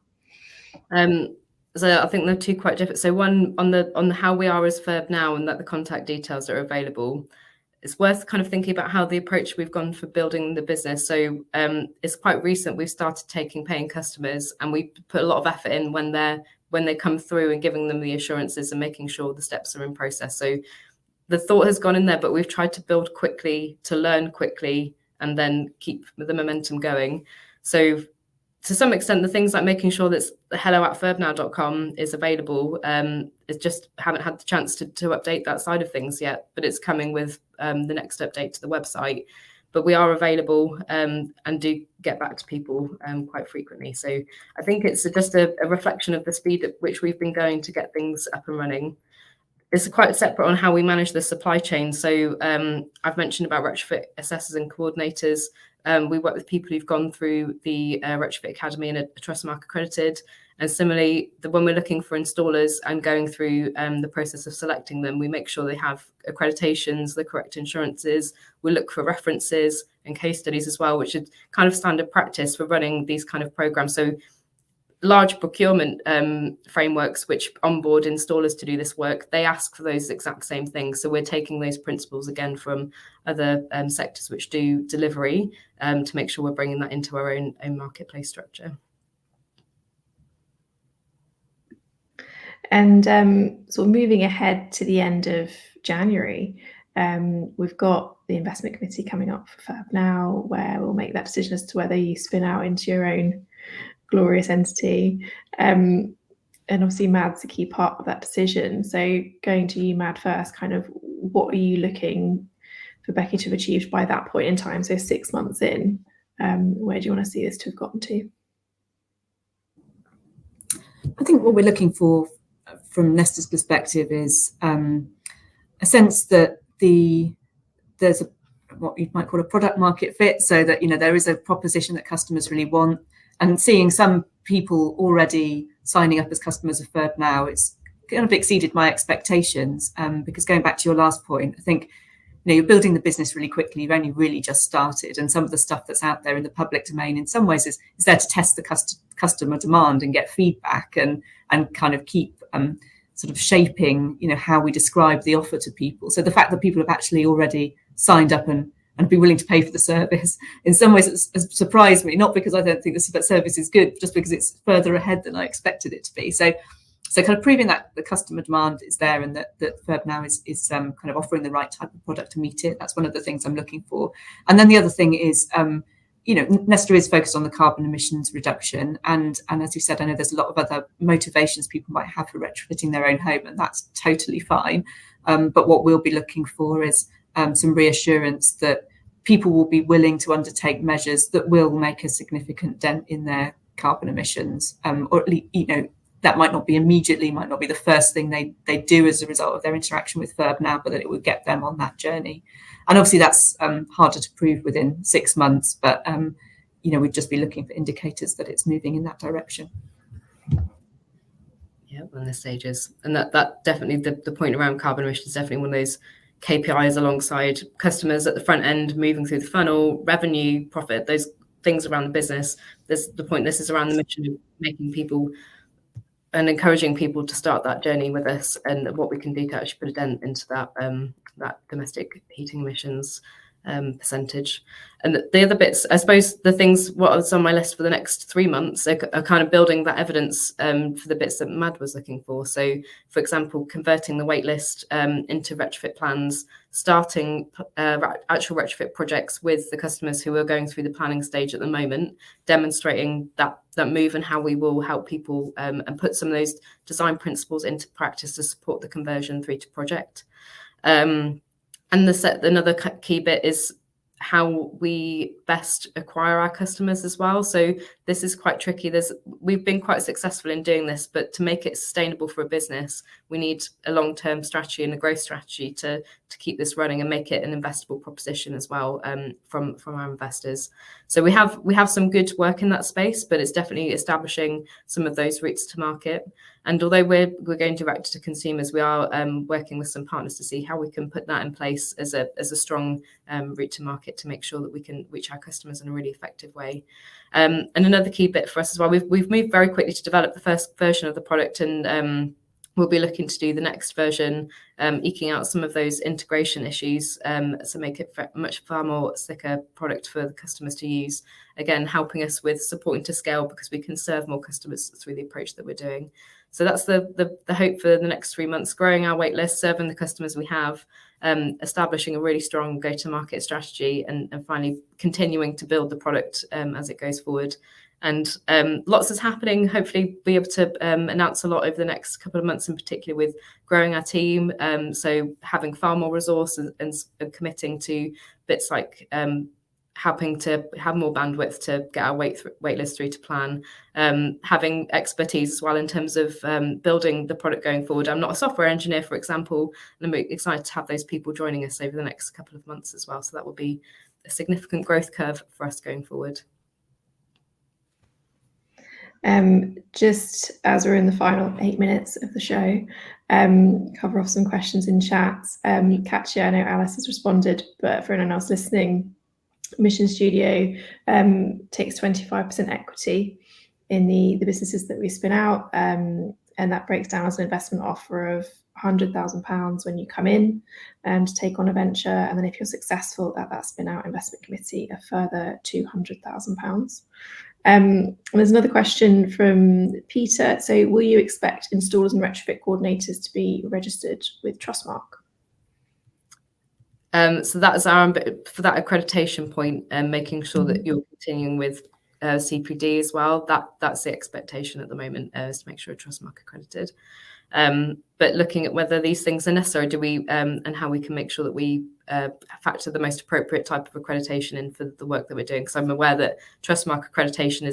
So I think they're two quite different. So one on the how we are as Verb now, and that the contact details are available. It's worth kind of thinking about how the approach we've gone for building the business. So it's quite recent. We've started taking paying customers, and we put a lot of effort in when they come through and giving them the assurances and making sure the steps are in process. So the thought has gone in there, but we've tried to build quickly, to learn quickly, and then keep the momentum going. So to some extent, the things like making sure that hello@verbnow.com is available, it's just haven't had the chance to update that side of things yet, but it's coming with the next update to the website. But we are available and do get back to people quite frequently. So I think it's just a reflection of the speed at which we've been going to get things up and running. It's quite separate on how we manage the supply chain. So I've mentioned about retrofit assessors and coordinators. We work with people who've gone through the Retrofit Academy and are Trustmark accredited. And similarly, when we're looking for installers and going through the process of selecting them, we make sure they have accreditations, the correct insurances. We look for references and case studies as well, which is kind of standard practice for running these kind of programs. So large procurement frameworks which onboard installers to do this work, they ask for those exact same things. So we're taking those principles again from other sectors which do delivery to make sure we're bringing that into our own marketplace structure. And sort of moving ahead to the end of January, we've got the investment committee coming up for Verb now, where we'll make that decision as to whether you spin out into your own glorious entity. And obviously Mad's a key part of that decision. So going to you, Mad, first, kind of what are you looking for Becky to have achieved by that point in time? So 6 months in, where do you want to see this to have gotten to? I think what we're looking for from Nesta's perspective is a sense that there's what you might call a product market fit, so that there is a proposition that customers really want, and seeing some people already signing up as customers of Verb now, it's kind of exceeded my expectations. Because going back to your last point, I think you're building the business really quickly. You've only really just started, and some of the stuff that's out there in the public domain, in some ways, is there to test the customer demand and get feedback and kind of keep sort of shaping, how we describe the offer to people. So the fact that people have actually already signed up and be willing to pay for the service, in some ways, has surprised me. Not because I don't think the service is good, just because it's further ahead than I expected it to be. So kind of proving that the customer demand is there, and that Verb now is kind of offering the right type of product to meet it. That's one of the things I'm looking for. And then the other thing is, Nesta is focused on the carbon emissions reduction. And as you said, I know there's a lot of other motivations people might have for retrofitting their own home, and that's totally fine. But what we'll be looking for is some reassurance that people will be willing to undertake measures that will make a significant dent in their carbon emissions, or at least, that might not be immediately, might not be the first thing they do as a result of their interaction with Verb now, but that it would get them on that journey. And obviously that's harder to prove within 6 months, but we'd just be looking for indicators that it's moving in that direction. Yeah, on the stages. And that definitely, the point around carbon emissions is definitely one of those KPIs alongside customers at the front end, moving through the funnel, revenue, profit, those things around the business. There's the point, this is around the mission of making people and encouraging people to start that journey with us, and what we can do to actually put a dent into that domestic heating emissions percentage. And the other bits, I suppose, the things what's on my list for the next 3 months are kind of building that evidence for the bits that Mad was looking for. So, for example, converting the waitlist into retrofit plans, starting actual retrofit projects with the customers who are going through the planning stage at the moment, demonstrating that move and how we will help people and put some of those design principles into practice to support the conversion through to project. And another key bit is how we best acquire our customers as well. So this is quite tricky. We've been quite successful in doing this, but to make it sustainable for a business, we need a long-term strategy and a growth strategy to keep this running and make it an investable proposition as well, from our investors. So we have some good work in that space, but it's definitely establishing some of those routes to market. And although we're going direct to consumers, we are working with some partners to see how we can put that in place as a strong route to market to make sure that we can reach our customers in a really effective way. And another key bit for us as well, we've moved very quickly to develop the first version of the product, and we'll be looking to do the next version, eking out some of those integration issues, so make it far more slicker product for the customers to use. Again, helping us with supporting to scale because we can serve more customers through the approach that we're doing. So that's the hope for the next 3 months: growing our wait list, serving the customers we have, establishing a really strong go-to-market strategy, and finally continuing to build the product as it goes forward. And lots is happening. Hopefully be able to announce a lot over the next couple of months, in particular with growing our team. So having far more resource and committing to bits like helping to have more bandwidth to get our wait list through to plan, having expertise as well in terms of building the product going forward. I'm not a software engineer, for example, and I'm excited to have those people joining us over the next couple of months as well. So that will be a significant growth curve for us going forward. Just as we're in the final 8 minutes of the show, cover off some questions in chat. Katya, I know Alice has responded, but for anyone else listening, Mission Studio takes 25% equity in the businesses that we spin out, and that breaks down as an investment offer of £100,000 when you come in to take on a venture, and then if you're successful at that spin out investment committee, a further £200,000. And there's another question from Peter. So will you expect installers and retrofit coordinators to be registered with Trustmark? So that is for that accreditation point, and making sure that you're continuing with CPD as well. That's the expectation at the moment, is to make sure Trustmark accredited. But looking at whether these things are necessary, and how we can make sure that we factor the most appropriate type of accreditation in for the work that we're doing. Because I'm aware that Trustmark accreditation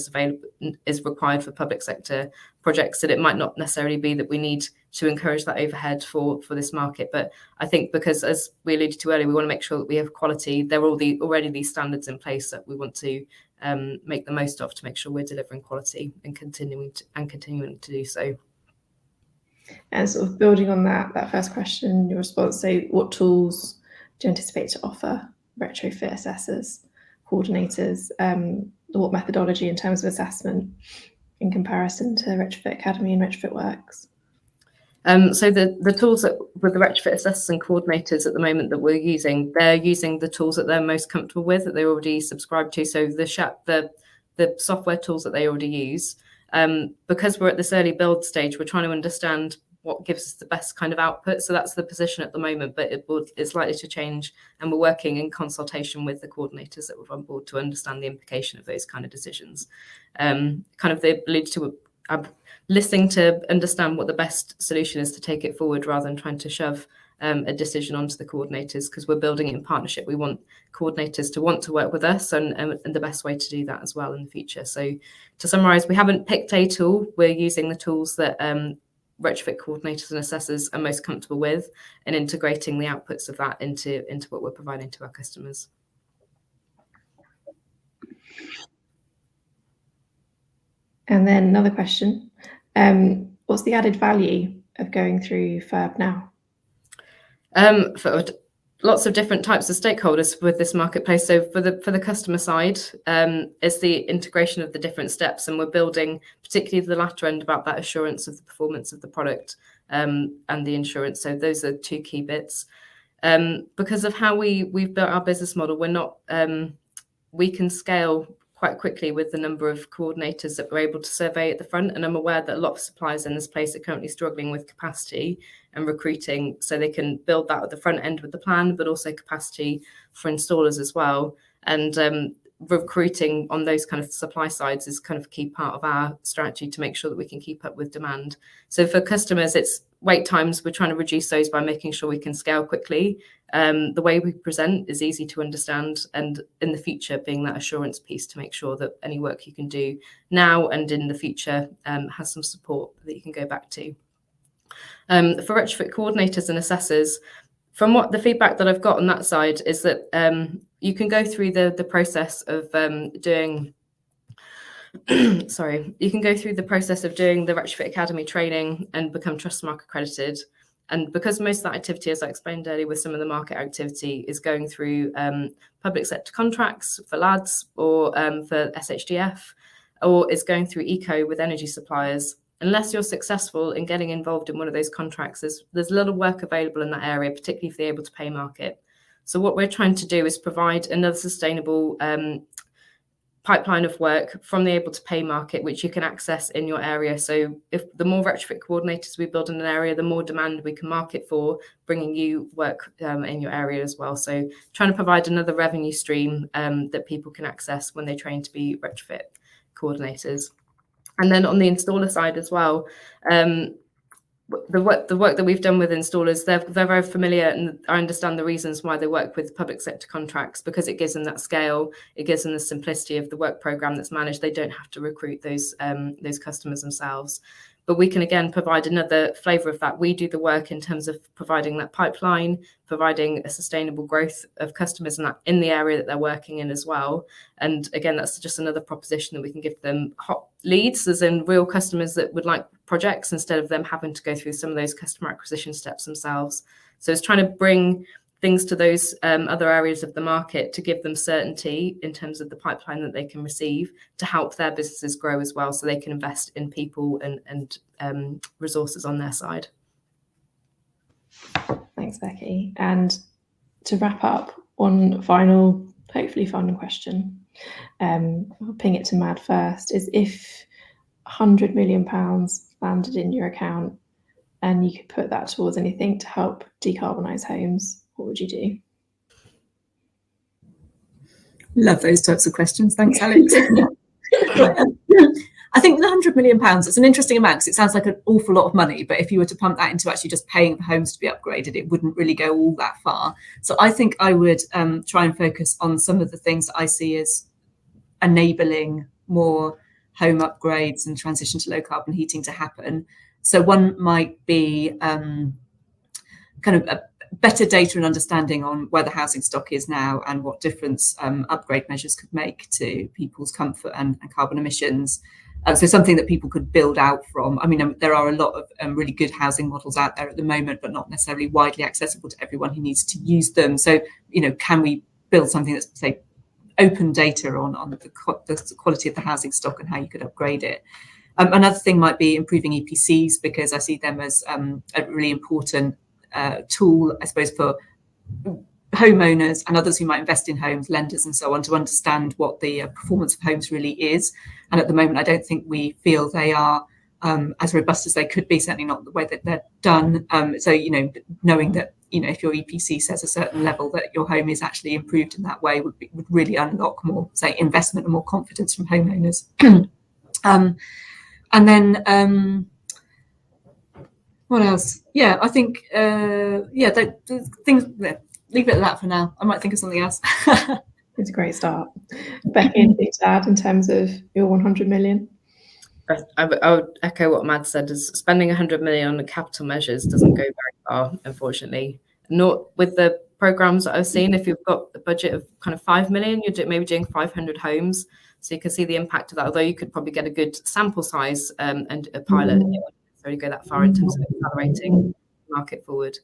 is required for public sector projects, and it might not necessarily be that we need to encourage that overhead for this market. But I think because, as we alluded to earlier, we want to make sure that we have quality. There are already these standards in place that we want to make the most of to make sure we're delivering quality and continuing to do so. And sort of building on that first question, your response, so what tools do you anticipate to offer retrofit assessors, coordinators, what methodology in terms of assessment in comparison to Retrofit Academy and Retrofit Works? So the tools that with the retrofit assessors and coordinators at the moment that we're using, they're using the tools that they're most comfortable with, that they already subscribe to. So the software tools that they already use. Because we're at this early build stage, we're trying to understand what gives us the best kind of output. So that's the position at the moment, but it's likely to change. And we're working in consultation with the coordinators that we're on board to understand the implication of those kind of decisions. Kind of the ability to listening to understand what the best solution is to take it forward, rather than trying to shove a decision onto the coordinators, because we're building it in partnership. We want coordinators to want to work with us, and the best way to do that as well in the future. So to summarize, we haven't picked a tool. We're using the tools that retrofit coordinators and assessors are most comfortable with, and integrating the outputs of that into what we're providing to our customers. And then another question, what's the added value of going through FIRB now? For lots of different types of stakeholders with this marketplace. So for the customer side, is the integration of the different steps, and we're building particularly the latter end about that assurance of the performance of the product and the insurance. So those are two key bits. Because of how we've built our business model, we're not we can scale quite quickly with the number of coordinators that we're able to survey at the front. And I'm aware that a lot of suppliers in this place are currently struggling with capacity and recruiting, so they can build that at the front end with the plan, but also capacity for installers as well. And recruiting on those kind of supply sides is kind of a key part of our strategy to make sure that we can keep up with demand. So for customers, it's wait times. We're trying to reduce those by making sure we can scale quickly. The way we present is easy to understand, and in the future being that assurance piece to make sure that any work you can do now and in the future has some support that you can go back to. For retrofit coordinators and assessors, from what the feedback that I've got on that side is that you can go through the process of doing you can go through the process of doing the Retrofit Academy training and become Trustmark accredited. And because most of that activity, as I explained earlier, with some of the market activity is going through public sector contracts for LADs or for SHDF, or is going through eco with energy suppliers. Unless you're successful in getting involved in one of those contracts, there's a lot of work available in that area, particularly for the able to pay market. So what we're trying to do is provide another sustainable pipeline of work from the able to pay market, which you can access in your area. So if the more retrofit coordinators we build in an area, the more demand we can market for, bringing you work in your area as well. So trying to provide another revenue stream that people can access when they train to be retrofit coordinators. And then on the installer side as well, the work that we've done with installers, they're very familiar, and I understand the reasons why they work with public sector contracts, because it gives them that scale, it gives them the simplicity of the work program that's managed. They don't have to recruit those customers themselves. But we can again provide another flavour of that. We do the work in terms of providing that pipeline, providing a sustainable growth of customers in the area that they're working in as well. And again, that's just another proposition that we can give them hot leads, as in real customers that would like projects, instead of them having to go through some of those customer acquisition steps themselves. So it's trying to bring things to those other areas of the market to give them certainty in terms of the pipeline that they can receive, to help their businesses grow as well, so they can invest in people and resources on their side. Thanks, Becky. And to wrap up, one hopefully final question, I'll ping it to Mad first, is if £100 million landed in your account and you could put that towards anything to help decarbonise homes, what would you do? Love those types of questions. Thanks, Alex. I think the £100 million, it's an interesting amount because it sounds like an awful lot of money, but if you were to pump that into actually just paying for homes to be upgraded, it wouldn't really go all that far. So I think I would try and focus on some of the things that I see as enabling more home upgrades and transition to low carbon heating to happen. So one might be kind of a better data and understanding on where the housing stock is now and what difference upgrade measures could make to people's comfort and carbon emissions. So something that people could build out from. I mean, there are a lot of really good housing models out there at the moment, but not necessarily widely accessible to everyone who needs to use them. So, can we build something that's, say, open data on the quality of the housing stock and how you could upgrade it? Another thing might be improving EPCs, because I see them as a really important tool, I suppose, for homeowners and others who might invest in homes, lenders and so on, to understand what the performance of homes really is. And at the moment, I don't think we feel they are as robust as they could be, certainly not the way that they're done. So, knowing that, if your EPC says a certain level, that your home is actually improved in that way would really unlock more, say, investment and more confidence from homeowners. And then what else? Yeah, I think, things, leave it at that for now. I might think of something else. It's a great start. Becky, anything to add in terms of your 100 million? I would echo what Mad said, is spending 100 million on capital measures doesn't go very far, unfortunately. Not with the programs that I've seen. If you've got a budget of kind of 5 million, you're maybe doing 500 homes. So you can see the impact of that, although you could probably get a good sample size and a pilot. It wouldn't necessarily go that far in terms of accelerating the market forward.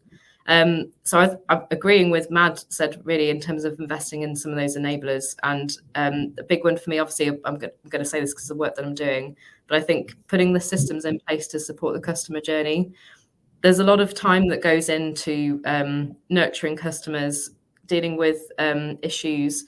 So I'm agreeing with Mad said, really, in terms of investing in some of those enablers. And a big one for me, obviously, I'm going to say this because of the work that I'm doing, but I think putting the systems in place to support the customer journey. There's a lot of time that goes into nurturing customers, dealing with issues.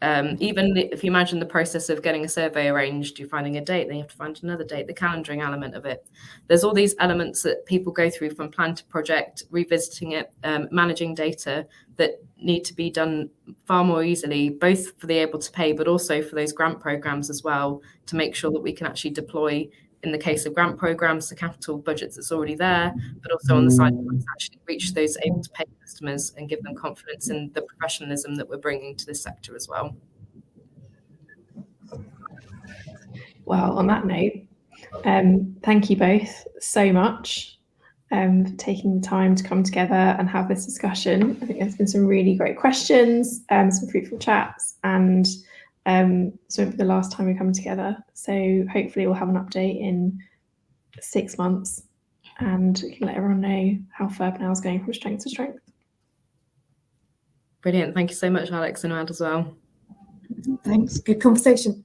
Even if you imagine the process of getting a survey arranged, you're finding a date, then you have to find another date, the calendaring element of it. There's all these elements that people go through from plan to project, revisiting it, managing data, that need to be done far more easily, both for the able to pay, but also for those grant programs as well, to make sure that we can actually deploy, in the case of grant programs, the capital budgets that's already there, but also on the side to actually reach those able to pay customers and give them confidence in the professionalism that we're bringing to this sector as well. Well, on that note, thank you both so much. for taking the time to come together and have this discussion. I think there's been some really great questions, some fruitful chats, and so it'll be the last time we come together. So hopefully we'll have an update in 6 months, and we can let everyone know how FurbNow is going from strength to strength. Brilliant. Thank you so much, Alex and Amanda, as well. Thanks. Good conversation.